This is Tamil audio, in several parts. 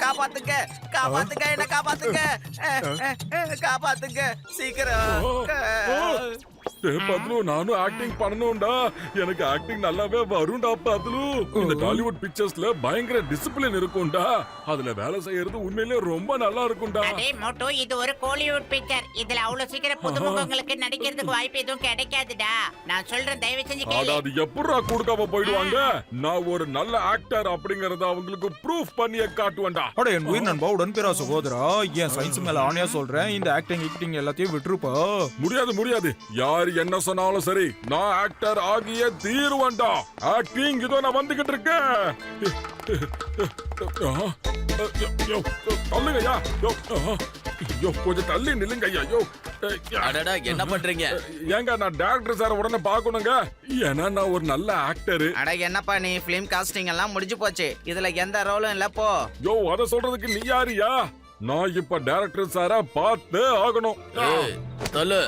காப்பாத்துங்க காப்பாத்துங்க என்ன காப்பாத்துங்க காப்பாத்துங்க சீக்கிரம். பத்லு நானும் ஆக்டிங் பண்ணணும்டா. எனக்கு ஆக்டிங் நல்லாவே வரும்டா பத்லு. இந்த டாலிவுட் பிக்சர்ஸ்ல பயங்கர டிசிப்ளின் இருக்கும்டா. அதுல வேலை செய்யறது உண்மையிலேயே ரொம்ப நல்லா இருக்கும்டா. அடே மோட்டோ, இது ஒரு கோலிவுட் பிக்சர். இதுல அவ்வளவு சீக்கிரம் புதுமுகங்களுக்கு நடிக்கிறதுக்கு வாய்ப்பு எதுவும் கிடைக்காதுடா. நான் சொல்றேன், தயவு செஞ்சு கேளு. அது எப்படிடா கொடுக்காம போயிடுவாங்க? நான் ஒரு நல்ல ஆக்டர் அப்படிங்கறத அவங்களுக்கு ப்ரூஃப் பண்ணியே காட்டுவேன்டா. அட என் உயிர் நண்பா, உடன்பிறா சகோதரா, என் சயின்ஸ் மேல ஆணையா சொல்றேன், இந்த ஆக்டிங் எல்லாத்தையும் விட்டுருப்பா. முடியாது. யார் என்ன சொன்னாலும் சரி, நான் ஆக்டர் ஆகியே தீருவேன்டா. ஆக்டிங் இதோ நான் வந்துகிட்டு இருக்கேன். தள்ளுங்கய்யா, கொஞ்சம் தள்ளி நில்லுங்க ஐயா. அடடா, என்ன பண்றீங்க? ஏங்க, நான் டைரக்டர் சார் உடனே பாக்கணுங்க. ஏன்னா நான் ஒரு நல்ல ஆக்டர். அட என்னப்பா நீ, பிலிம் காஸ்டிங் எல்லாம் முடிஞ்சு போச்சு. இதுல எந்த ரோலும் இல்ல போ. அத சொல்றதுக்கு நீ யாரியா? நான் இப்ப டைரக்டர் சார பார்த்து ஆகணும். சொல்லு.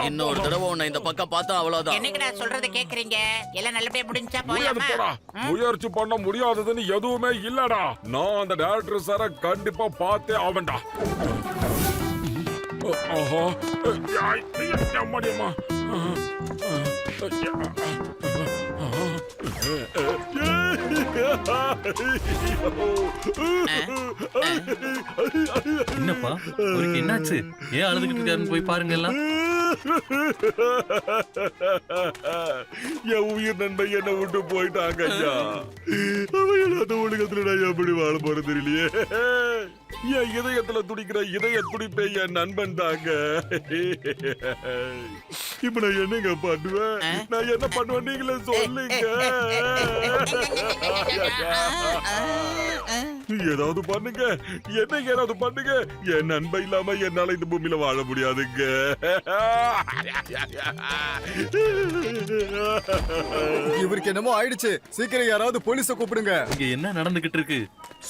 இன்னொரு தடவை உன்னை இந்த பக்கம் பார்த்தா அவ்வளவுதான். என்னைக்குடா சொல்றத கேக்குறீங்க? எல்லாம் நல்லபடியா முடிஞ்சா போலாமா? முயற்சி பண்ண முடியாததுன்னு எதுவுமே இல்லடா. நான் அந்த டைரக்டர் சார கண்டிப்பா பார்த்தே ஆவண்டா. என்னப்பா, அவருக்கு என்னாச்சு? ஏன் அழுதுகிட்டு இருக்காருன்னு போய் பாருங்க எல்லாம். என் உயிர் நண்பன் என்ன விட்டு போயிட்டாங்க ஐயா. அவையில்லாத உலகத்துல நான் எப்படி வாழ போறது தெரியலையே. என் இதயத்துல துடிக்கிற இதய துடிப்பே என் நண்பன் தாங்க. இப்ப நான் என்னங்க பண்ணுவேன்? நான் என்ன பண்ணுவேன் நீங்களே சொல்லுங்க. ஏதாவது பண்ணுங்க, என்ன ஏதாவது பண்ணுங்க. என் நண்பன் இல்லாம என்னால இந்த பூமியில வாழ முடியாதுங்க. இவருக்கு என்னமோ ஆயிடுச்சு. சீக்கிரம் யாராவது போலீஸ கூப்பிடுங்க. இங்க என்ன நடந்துகிட்டு இருக்கு?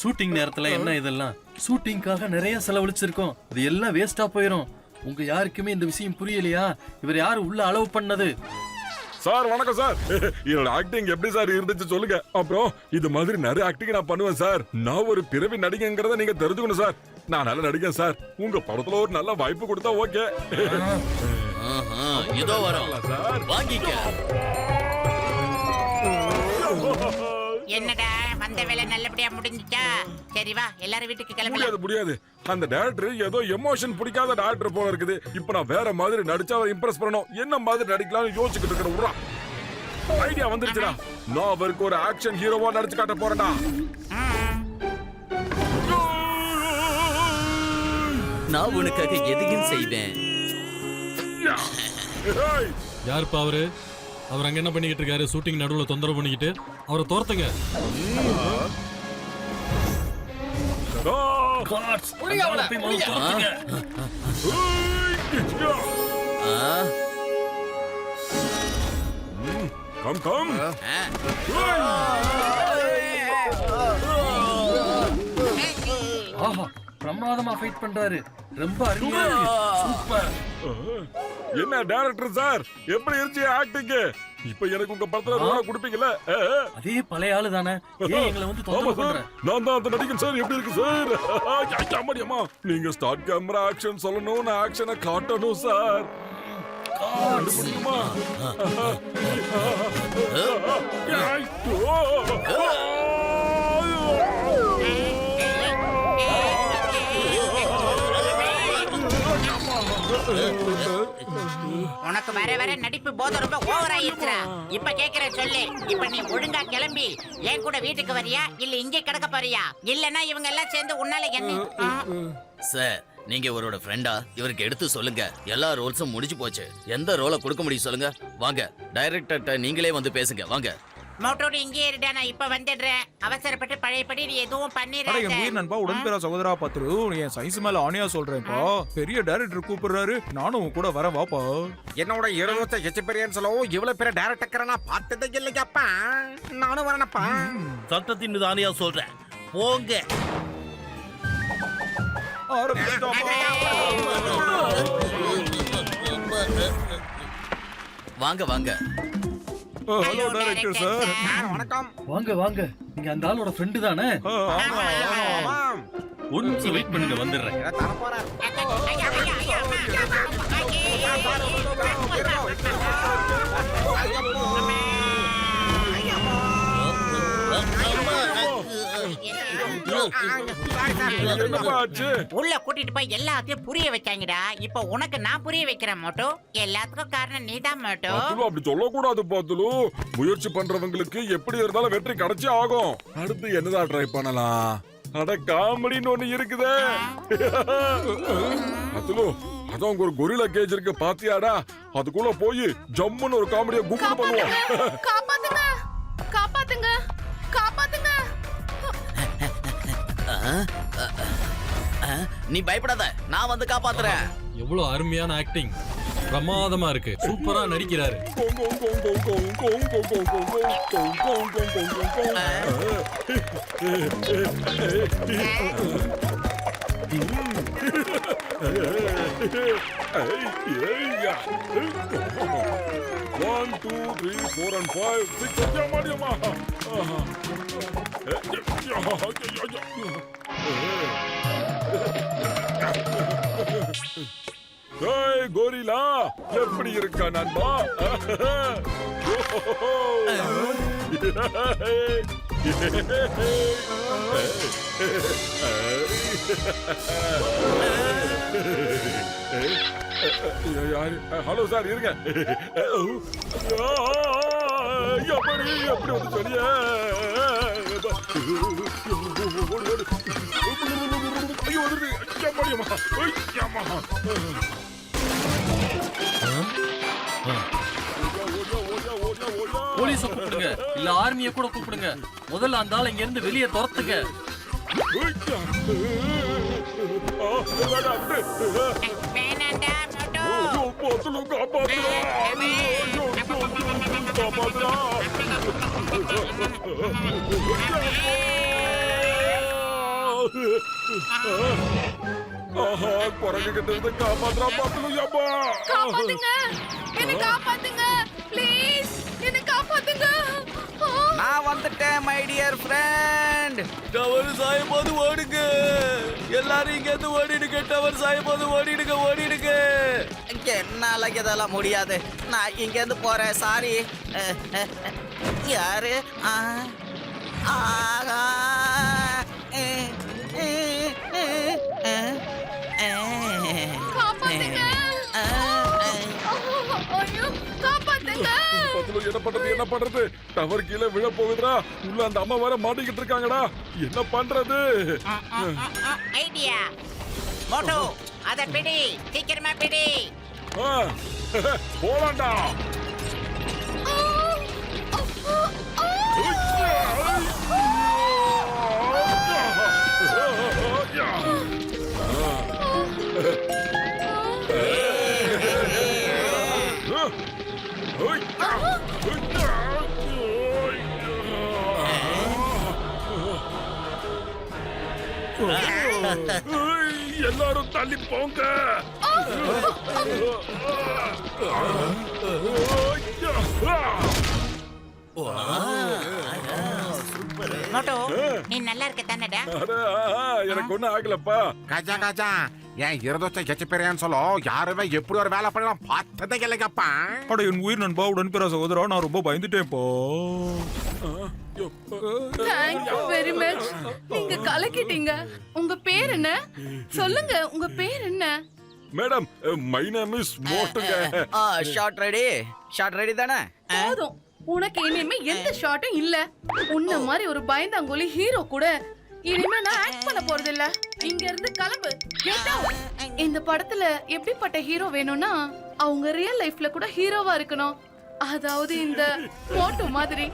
ஷூட்டிங் நேரத்துல என்ன இதெல்லாம்? ஷூட்டிங்காக நிறைய செலவழிச்சிருக்கோம். அது எல்லாம் வேஸ்டா போயிரும். உங்க யாருக்குமே இந்த விஷயம் புரியலையா? இவர் யாரு உள்ள அளவு பண்ணது? சார் வணக்கம் சார். என்னோட ஆக்டிங் எப்படி சார் இருந்துச்சு சொல்லுங்க. அப்புறம் இது மாதிரி நிறைய ஆக்டிங் நான் பண்ணுவேன் சார். நான் ஒரு பிறவி நடிகைங்கிறத நீங்க தெரிஞ்சுக்கணும் சார். நான் நல்ல நடிகன் சார். உங்க படத்துல ஒரு நல்ல வாய்ப்பு கொடுத்தா ஓகே. இதோ வரோம் சார், வாங்கிக்க. என்னடா, வந்த வேலை நல்லபடியா முடிஞ்சுச்சா? சரி வா, எல்லாரும் வீட்டுக்கு கிளம்பலாம். முடியாது. அந்த டைரக்டர் ஏதோ எமோஷன் பிடிக்காத டைரக்டர் போல இருக்குது. இப்ப நான் வேற மாதிரி நடிச்சா அவரை இம்ப்ரெஸ் பண்ணணும். என்ன மாதிரி நடிக்கலாம்னு யோசிச்சுக்கிட்டு இருக்கிற உரா ஐடியா வந்துருச்சுடா. நான் அவருக்கு ஒரு ஆக்ஷன் ஹீரோவா நடிச்சு காட்ட போறேன்டா. நான் உனக்காக எதையும் செய்வேன். யாருப்பா அவரு? அவர் அங்க என்ன பண்ணிக்கிட்டு இருக்காரு? ஷூட்டிங் நடுவுல தொந்தரவு பண்ணிக்கிட்டு அவரை தோர்த்துங்க. ஆஹா, பிரமாதமா ஃபைட் பண்றாரு. ரொம்ப அருமையா இருக்கு. சூப்பர். என்ன டைரக்டர் சார், எப்படி இருந்துச்சு ஆக்டிங்? இப்ப எனக்கு உங்க படத்துல ரோல கொடுப்பீங்கல? அதே பழைய ஆளு தானே? ஏன் எங்களை வந்து தொந்தரவு பண்ற? நான் தான் அந்த நடிகன் சார். எப்படி இருக்கு சார்? அம்மா, நீங்க ஸ்டார்ட் கேமரா ஆக்ஷன் சொல்லணும், நான் ஆக்ஷனை காட்டணும் சார். முடியுமா? உனக்கு வர வர நடிப்பு போத ரொம்ப ஓவர் ஆயிருச்சுடா. இப்ப கேக்குறேன் சொல்லு. இப்ப நீ ஒழுங்கா கிளம்பி என் கூட வீட்டுக்கு வரியா, இல்ல இங்கே கிடக்க போறியா? இல்லன்னா இவங்க எல்லாம் சேர்ந்து உன்னால என்ன? சார், நீங்க இவரோட ஃப்ரெண்டா? இவருக்கு எடுத்து சொல்லுங்க. எல்லா ரோல்ஸும் முடிஞ்சு போச்சு. எந்த ரோலை கொடுக்க முடியும் சொல்லுங்க. வாங்க, டைரக்டர்ட்ட நீங்களே வந்து பேசுங்க. வாங்க. மோட்டோட இங்கே இருடா, நான் இப்ப வந்துடுறேன். அவசரப்பட்டு பழையபடி நீ எதுவும் பண்ணிடாத. என் உயிர் நண்பா, உடன்பிறா சகோதரா பத்ரு, என் சயின்ஸ் மேல ஆணையா சொல்றேன்ப்பா. பெரிய டைரக்டர் கூப்பிடுறாரு, நானும் உன் கூட வரேன் வாப்பா. என்னோட 20 எக்ஸ்பீரியன்ஸ்ல இவ்வளவு பெரிய டைரக்டர் நான் பார்த்ததே இல்லையாப்பா. நானும் வரேனப்பா. சட்டத்தின் மீது ஆணையா சொல்றேன், போங்க. வாங்க வாங்க. Hello director sir. வணக்கம். வாங்க வாங்க, நீங்க அந்த ஆளோட ஃப்ரெண்டு தானே? ஆமா. ஆமாம். ஒரு நிமிஷம் வெயிட் பண்ணுங்க, வந்துடுறேன். இதை தர போறார். என்னப்பா ஆச்சு? உள்ள கூட்டிட்டு போய் எல்லாத்தையும் புரிய வச்சாங்கடா. இப்போ உனக்கு நான் புரிய வைக்கிறேன் மோட்டோ. எல்லாத்துக்கும் காரணம் நீதான் மோட்டோ. பாத்துலு அப்படி சொல்லக்கூடாது பாத்துலு. முயற்சி பண்றவங்களுக்கு எப்படி இருந்தாலும் வெற்றி கிடைச்சே ஆகும். அடுத்து என்னதான் ட்ரை பண்ணலாம்? அட காமெடின்னு ஒண்ணு இருக்குதே. பாத்துலு, அதான் உங்க ஒரு கொரில்லா கேஜ் இருக்கு பாத்தியாடா? அதுக்குள்ள போய் ஜம்முன்னு ஒரு காமெடியை கும்பிட்டு பண்ணுவோம். காப்பாத்துங்க காப்பாத்துங்க காப்பாத்துங்க. நீ பயப்படாத, நான் வந்து காப்பாத்துறேன். எவ்வளவு அருமையான ஆக்டிங், பிரமாதமா இருக்கு, சூப்பரா நடிக்கிறாரு. One, two, three, 4 and 5, 6. ஏய் கோரிலா, எப்படி இருக்கா நண்பா? ஹலோ சார், இருங்க. எப்படி எப்படி வந்து சொல்லிய? ஐயோ, போலீஸ கூப்பிடுங்க, இல்ல ஆர்மிய கூட கூப்பிடுங்க. முதல்ல அந்த ஆளை இங்க இருந்து வெளியே துரத்துங்க. வேணாண்டா மோட்டோ. குரங்கு கிட்ட இருந்து காப்பாத்துறா பாத்துலு. யப்பா, காப்பாத்துங்க என்ன காப்பாத்துங்க ப்ளீஸ், என்ன காப்பாத்துங்க. நான் வந்துட்டேன் மை டியர் ஃப்ரெண்ட். டவர் சாயும் போது ஓடுங்க, எல்லாரும் இங்க இருந்து ஓடிடுங்க. டவர் சாயும் போது ஓடிடுங்க, ஓடிடுங்க. என்னால இதெல்லாம் முடியாது, நான் இங்க இருந்து போறேன். சாரி. யாரு? ஆகா. காப்பாத்துங்க. ஐயோ காப்பாத்துங்க. பாத்துலு, என்ன பண்றது என்ன பண்றது? டவர் கீழே விழ போகுதுடா. உள்ள அந்த அம்மா வேற மாட்டிக்கிட்டு இருக்காங்கடா. என்ன பண்றது? ஐடியா மோட்டோ, அத பிடி, சீக்கிரமா பிடி. போலாண்டா. எல்லாரும் தள்ளி போங்க. மோட்டோ, நீ நல்லா இருக்க தானடா? எனக்கு ஒண்ணும் ஆகலப்பா. கஜா கஜா, என் இருதோச்ச கெச்ச பெரியான்னு சொல்ல யாருமே எப்படி ஒரு வேலை பண்ணலாம் பார்த்ததே இல்லைங்கப்பா. அட என் உயிர் நண்பா, உடன்பிற சகோதரா, நான் ரொம்ப பயந்துட்டேன்ப்பா. Thank you very much. நீங்க கலக்கிட்டீங்க. உங்க பேர் என்ன? சொல்லுங்க, உங்க பேர் என்ன? மேடம், மை நேம் இஸ் மோட்டுங்க. ஷார்ட் ரெடி, ஷார்ட் ரெடி தானே? போதும், உனக்கு இனிமே எந்த ஷாட்டும் இல்ல. உன்ன மாதிரி ஒரு பயந்தாங்கோலி ஹீரோ கூட இனிமே நான் ஆக்ட் பண்ண போறது இல்ல. இங்க இருந்து கிளம்பு. Get out. இந்த படத்துல எப்படிப்பட்ட ஹீரோ வேணும்னா அவங்க ரியல் லைஃப்ல கூட ஹீரோவா இருக்கணும். அதாவது இந்த போட்டோ மாதிரி.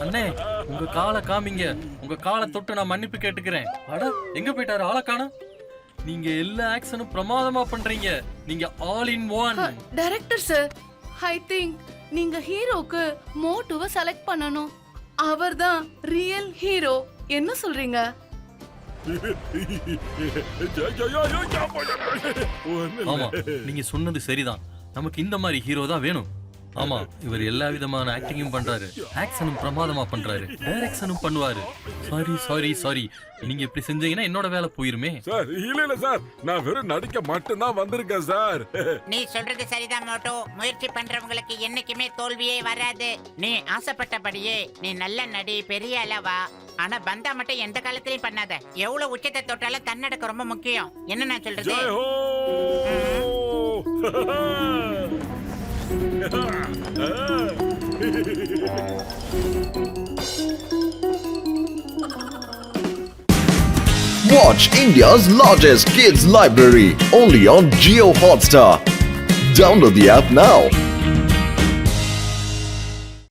அண்ணே, உங்க காலை காமிங்க. உங்க காலை தொட்டு நான் மன்னிப்பு கேட்டுக்கிறேன். அட, எங்க போயிட்டாரு? ஆளை காணோம். நீங்க எல்லா ஆக்ஷனும் பிரமாதமா பண்றீங்க. நீங்க all in one. Director sir, I think நீங்க ஹீரோக்கு மோட்டுவை செலக்ட் பண்ணணும். அவர்தான் ரியல் ஹீரோ. என்ன சொல்றீங்க? ஆமா, நீங்க சொன்னது சரிதான். நமக்கு இந்த மாதிரி ஹீரோ தான் வேணும். ஆமா இவர் எல்லா விதமான ஆக்டிங்கும் பண்றாரு, ஆக்ஷனும் பிரமாதமா பண்றாரு, டைரக்ஷனும் பண்ணுவாரு. சாரி நீங்க இப்படி செஞ்சீங்கன்னா என்னோட வேலை போயிருமே. சார் இல்ல சார், நான் வெறும் நடிக்க மட்டும்தான் வந்திருக்கேன் சார். நீ சொல்றது சரிதான் மோட்டோ. முயற்சி பண்றவங்களுக்கு என்னைக்குமே தோல்வியே வராது. நீ ஆசைப்பட்டபடியே நீ நல்ல நடி, பெரிய அளவா. ஆனா பந்தா மட்டும் எந்த காலத்திலயும் பண்ணாத. எவ்வளவு உச்சத்தை தொட்டாலும் தன்னடக்க ரொம்ப முக்கியம். என்ன நான் சொல்றது? Jai Ho! Watch India's largest kids library only on Jio Hotstar. Download the app now.